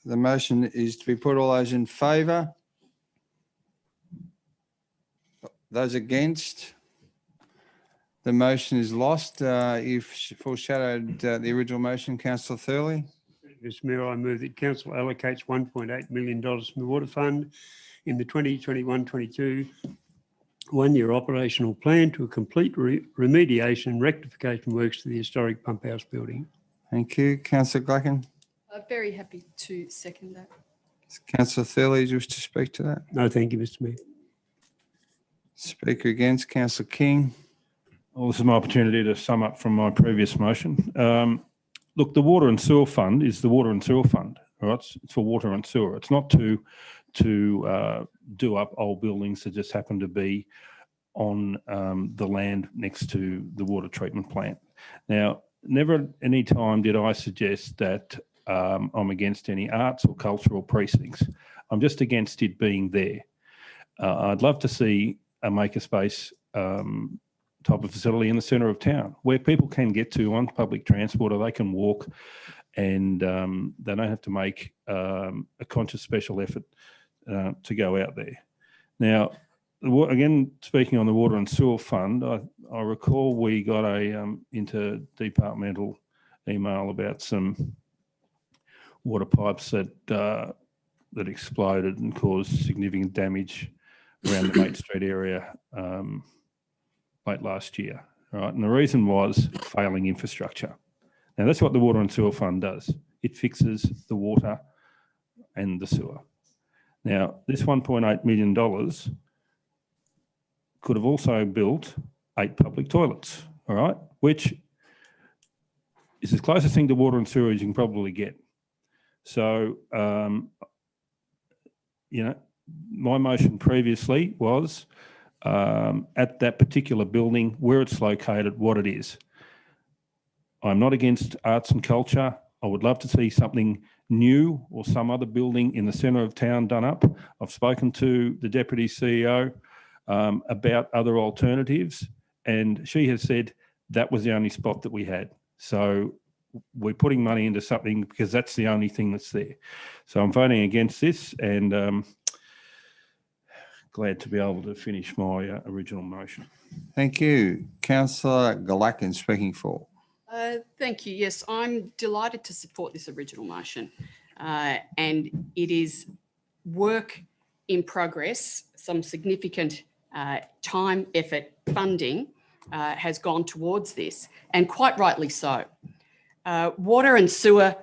motion is to be put. All those in favour? Those against? The motion is lost. You've foreshadowed the original motion, Councillor Thurley. Mr Mayor, I move that council allocates $1.8 million from the Water Fund in the 2021-22 one-year operational plan to complete remediation and rectification works to the historic pump house building. Thank you. Councillor Gluckin. Very happy to second that. Councillor Thurley, do you wish to speak to that? No, thank you, Mr Mayor. Speaker against, Councillor King. Well, this is my opportunity to sum up from my previous motion. Look, the Water and Sewer Fund is the Water and Sewer Fund. All right, it's for water and sewer. It's not to do up old buildings that just happen to be on the land next to the water treatment plant. Now, never at any time did I suggest that I'm against any arts or cultural precincts. I'm just against it being there. I'd love to see a makerspace type of facility in the centre of town where people can get to on public transport, or they can walk, and they don't have to make a conscious special effort to go out there. Now, again, speaking on the Water and Sewer Fund, I recall we got a interdepartmental email about some water pipes that exploded and caused significant damage around the Mate Street area late last year. Right, and the reason was failing infrastructure. Now, that's what the Water and Sewer Fund does. It fixes the water and the sewer. Now, this $1.8 million could have also built 8 public toilets, all right, which is the closest thing to water and sewer as you can probably get. So, you know, my motion previously was at that particular building, where it's located, what it is. I'm not against arts and culture. I would love to see something new or some other building in the centre of town done up. I've spoken to the Deputy CEO about other alternatives, and she has said that was the only spot that we had. So we're putting money into something because that's the only thing that's there. So I'm voting against this, and glad to be able to finish my original motion. Thank you. Councillor Gluckin speaking for. Thank you. Yes, I'm delighted to support this original motion. And it is work in progress. Some significant time, effort, funding has gone towards this, and quite rightly so. Water and sewer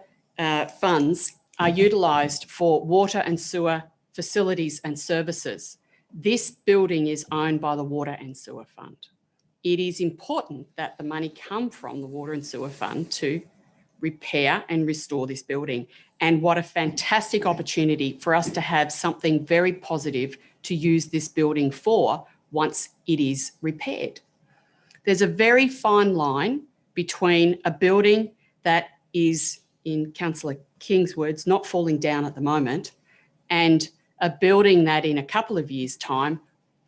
funds are utilised for water and sewer facilities and services. This building is owned by the Water and Sewer Fund. It is important that the money come from the Water and Sewer Fund to repair and restore this building. And what a fantastic opportunity for us to have something very positive to use this building for once it is repaired. There's a very fine line between a building that is, in Councillor King's words, not falling down at the moment, and a building that in a couple of years' time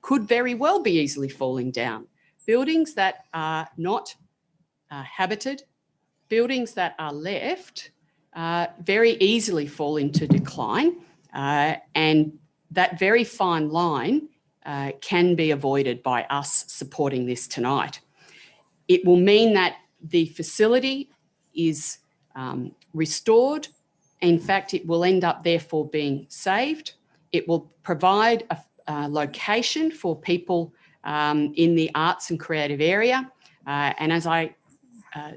could very well be easily falling down. Buildings that are not habited, buildings that are left, very easily fall into decline, and that very fine line can be avoided by us supporting this tonight. It will mean that the facility is restored. In fact, it will end up therefore being saved. It will provide a location for people in the arts and creative area. And as I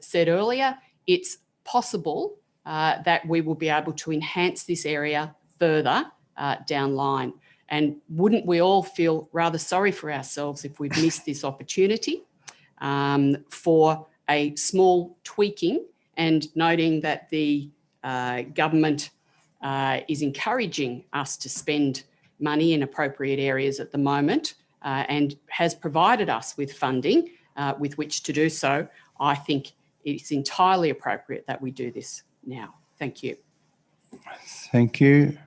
said earlier, it's possible that we will be able to enhance this area further down the line. And wouldn't we all feel rather sorry for ourselves if we've missed this opportunity for a small tweaking and noting that the government is encouraging us to spend money in appropriate areas at the moment and has provided us with funding with which to do so, I think it's entirely appropriate that we do this now. Thank you. Thank you.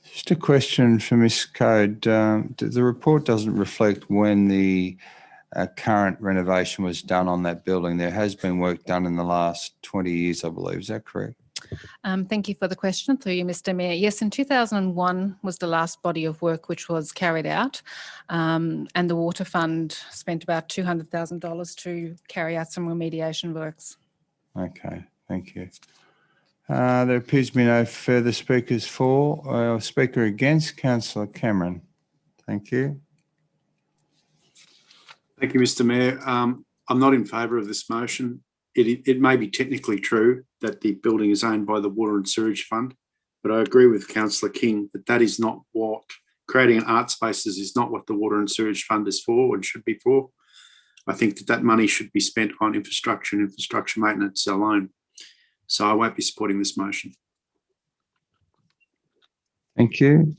Just a question for Ms. Code. The report doesn't reflect when the current renovation was done on that building. There has been work done in the last 20 years, I believe. Is that correct? Thank you for the question through you, Mr. Mayor. Yes, in 2001 was the last body of work which was carried out, and the Water Fund spent about $200,000 to carry out some remediation works. Okay, thank you. There appears to be no further speakers for or speaker against. Councillor Cameron. Thank you. Thank you, Mr. Mayor. I'm not in favour of this motion. It may be technically true that the building is owned by the Water and Sewerage Fund, but I agree with Councillor King that that is not what creating an art spaces is not what the Water and Sewerage Fund is for and should be for. I think that that money should be spent on infrastructure and infrastructure maintenance alone. So I won't be supporting this motion. Thank you.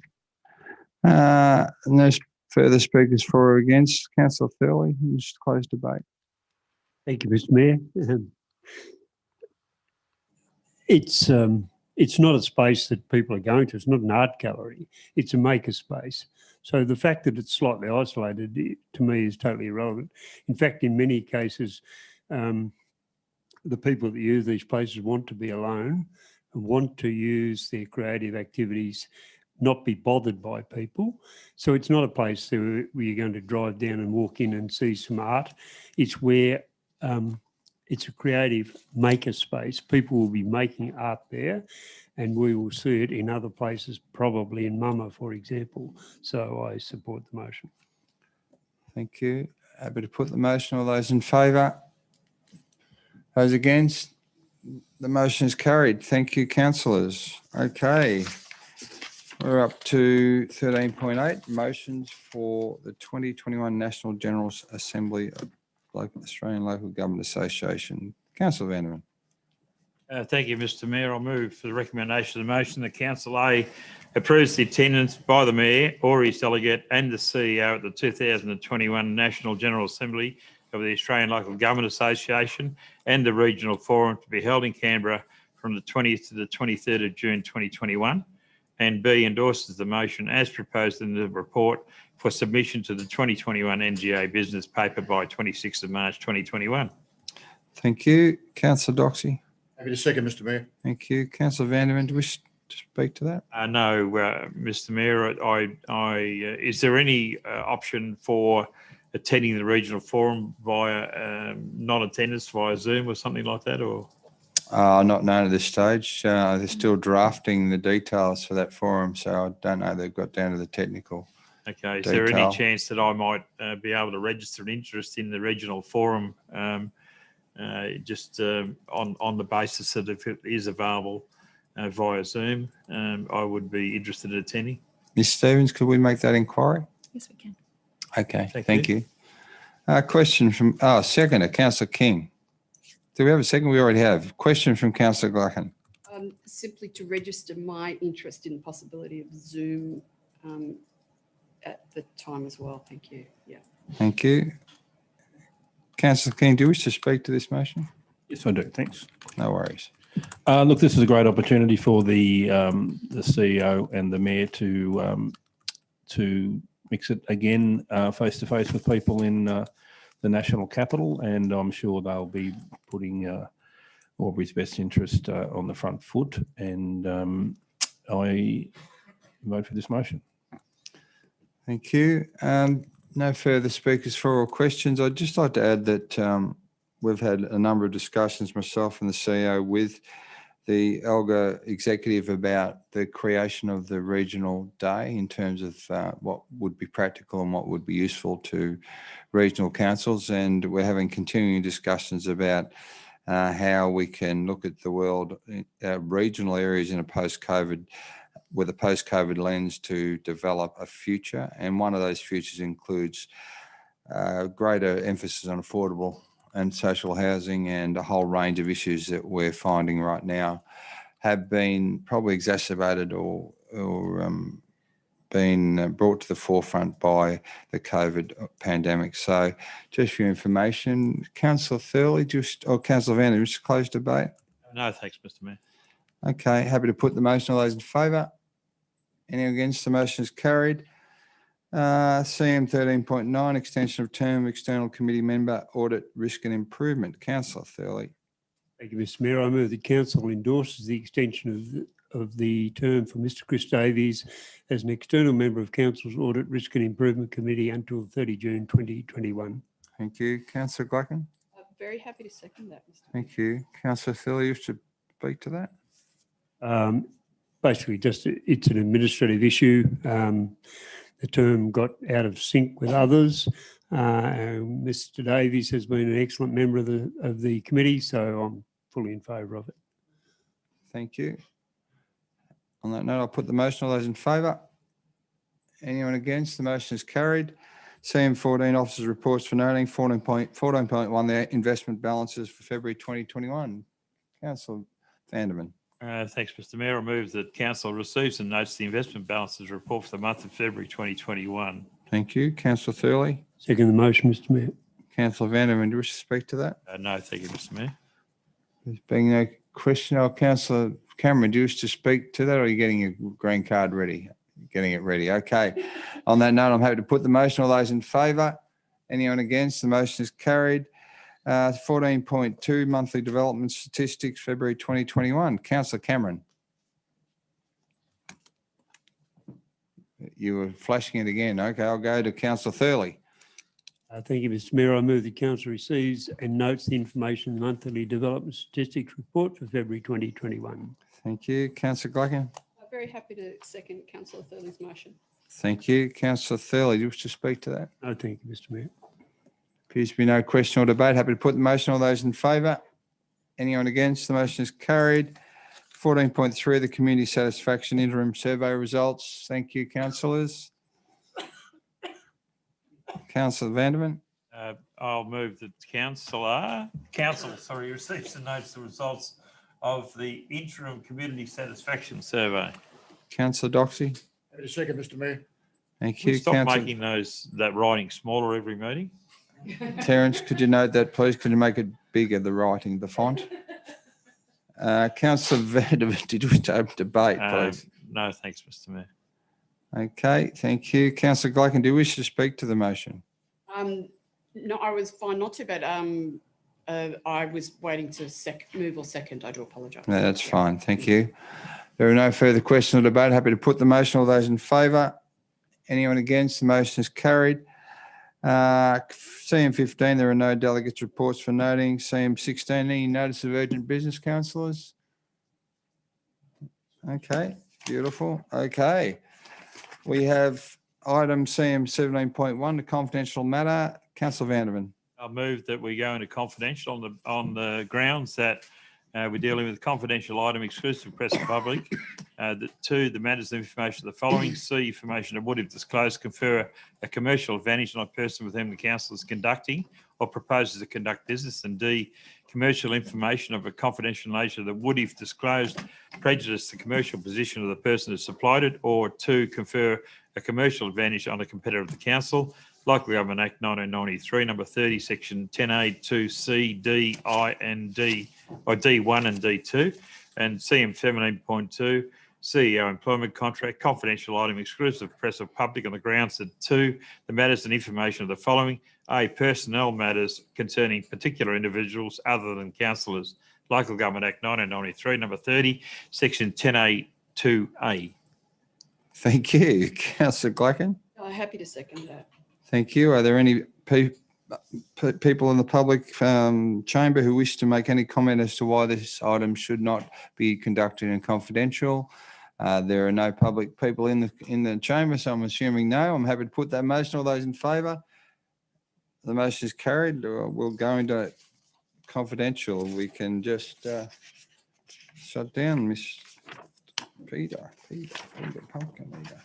No further speakers for or against. Councillor Thurley, just close debate. Thank you, Mr. Mayor. It's not a space that people are going to. It's not an art gallery. It's a maker space. So the fact that it's slightly isolated to me is totally irrelevant. In fact, in many cases, the people that use these places want to be alone and want to use their creative activities, not be bothered by people. So it's not a place where you're going to drive down and walk in and see some art. It's where it's a creative maker space. People will be making art there, and we will see it in other places, probably in Mumma, for example. So I support the motion. Thank you. Happy to put the motion. All those in favour? Those against? The motion is carried. Thank you, councillors. Okay. We're up to 13.8, motions for the 2021 National General Assembly of Australian Local Government Association. Councillor Vanderman. Thank you, Mr. Mayor. I'll move for the recommendation of the motion that Council A approves the attendance by the Mayor or his delegate and the CEO at the 2021 National General Assembly of the Australian Local Government Association and the Regional Forum to be held in Canberra from the 20th to the 23rd of June 2021. And B, endorses the motion as proposed in the report for submission to the 2021 NGA business paper by 26th of March 2021. Thank you. Councillor Doxey. Happy to second, Mr. Mayor. Thank you. Councillor Vanderman, do you wish to speak to that? No, Mr. Mayor, is there any option for attending the regional forum via non-attendance via Zoom or something like that? Or Not known at this stage. They're still drafting the details for that forum, so I don't know they've got down to the technical. Okay, is there any chance that I might be able to register an interest in the regional forum just on the basis that if it is available via Zoom, I would be interested in attending? Ms. Stevens, could we make that inquiry? Yes, we can. Okay, Thank thank you. Question from, seconder, Councillor King. Do we have a second? We already have. Question from Councillor Gluckin. Simply to register my interest in the possibility of Zoom at the time as well. Thank you. Yeah. Thank you. Councillor King, do you wish to speak to this motion? Yes, I do. Thanks. No worries. Look, this is a great opportunity for the CEO and the Mayor to mix it again face to face with people in the national capital, and I'm sure they'll be putting Albury's best interest on the front foot, and I vote for this motion. Thank you. No further speakers for or questions. I'd just like to add that we've had a number of discussions, myself and the CEO, with the ELGA executive about the creation of the regional day in terms of what would be practical and what would be useful to regional councils. And we're having continuing discussions about how we can look at the world, regional areas in a post-COVID, with a post-COVID lens to develop a future. And one of those futures includes greater emphasis on affordable and social housing and a whole range of issues that we're finding right now have been probably exacerbated or been brought to the forefront by the COVID pandemic. So just for your information, Councillor Thurley, or Councillor Vander, just to close debate. No, thanks, Mr Mayor. Okay, happy to put the motion. All those in favour? Any against? The motion is carried. CM 13.9, extension of term, external committee member, audit, risk and improvement. Councillor Thurley. Thank you, Mr Mayor. I move the council endorses the extension of the term for Mr Chris Davies as an external member of council's Audit, Risk and Improvement Committee until 30 June 2021. Thank you. Councillor Gluckin. Very happy to second that, Mr. Thank you. Councillor Thurley, you should speak to that. Basically, just it's an administrative issue. The term got out of sync with others. Mr Davies has been an excellent member of the committee, so I'm fully in favour of it. Thank you. On that note, I'll put the motion. All those in favour? Anyone against? The motion is carried. CM 14, officers' reports for noting. 14.1, their investment balances for February 2021. Councillor Vanderman. Thanks, Mr Mayor. I move that council receives and notes the investment balances report for the month of February 2021. Thank you. Councillor Thurley. Second the motion, Mr Mayor. Councillor Vanderman, do you wish to speak to that? No, thank you, Mr Mayor. There's being no question. Councillor Cameron, do you wish to speak to that, or are you getting your green card ready? Getting it ready. Okay. On that note, I'm happy to put the motion. All those in favour? Anyone against? The motion is carried. 14.2, monthly development statistics, February 2021. Councillor Cameron. You were flashing it again. Okay, I'll go to Councillor Thurley. Thank you, Mr Mayor. I move the council receives and notes the information in the monthly development statistics report for February 2021. Thank you. Councillor Gluckin. Very happy to second Councillor Thurley's motion. Thank you. Councillor Thurley, do you wish to speak to that? No, thank you, Mr Mayor. Appears to be no question or debate. Happy to put the motion. All those in favour? Anyone against? The motion is carried. 14.3, the community satisfaction interim survey results. Thank you, councillors. Councillor Vanderman. I'll move that council receives and notes the results of the interim community satisfaction survey. Councillor Doxey. Happy to second, Mr Mayor. Thank Can we you. stop Councillor making that writing smaller every meeting? Terence, could you note that, please? Could you make it bigger, the writing, the font? Councillor Vanderman, did you wish to open debate, please? No, thanks, Mr Mayor. Okay, thank you. Councillor Gluckin, do you wish to speak to the motion? No, I was fine not to, but I was waiting to move or second. I do apologise. No, that's fine. Thank you. There are no further questions or debate. Happy to put the motion. All those in favour? Anyone against? The motion is carried. CM 15, there are no delegates' reports for noting. CM 16, any notice of urgent business, councillors? Okay, beautiful. Okay. We have item CM 17.1, the confidential matter. Councillor Vanderman. I'll move that we go into confidential on the grounds that we're dealing with a confidential item exclusive to press and public. Two, the matters of information are the following. C, information that would, if disclosed, confer a commercial advantage on a person with whom the council is conducting or proposes to conduct business. And D, commercial information of a confidential nature that would, if disclosed, prejudice the commercial position of the person who supplied it, or two, confer a commercial advantage on a competitor of the council. Local Government Act 1993, number 30, section 10A, 2C, D, I and D, or D1 and D2, and CM 17.2, CEO employment contract, confidential item exclusive press or public on the grounds that two, the matters and information of the following. A, personnel matters concerning particular individuals other than councillors. Local Government Act 1993, number 30, section 10A, 2A. Thank you. Councillor Gluckin. Happy to second that. Thank you. Are there any people in the public chamber who wish to make any comment as to why this item should not be conducted in confidential? There are no public people in the chamber, so I'm assuming no. I'm happy to put that motion. All those in favour? The motion is carried. We'll go into confidential. We can just shut down Miss Peter Pumpkin Eater.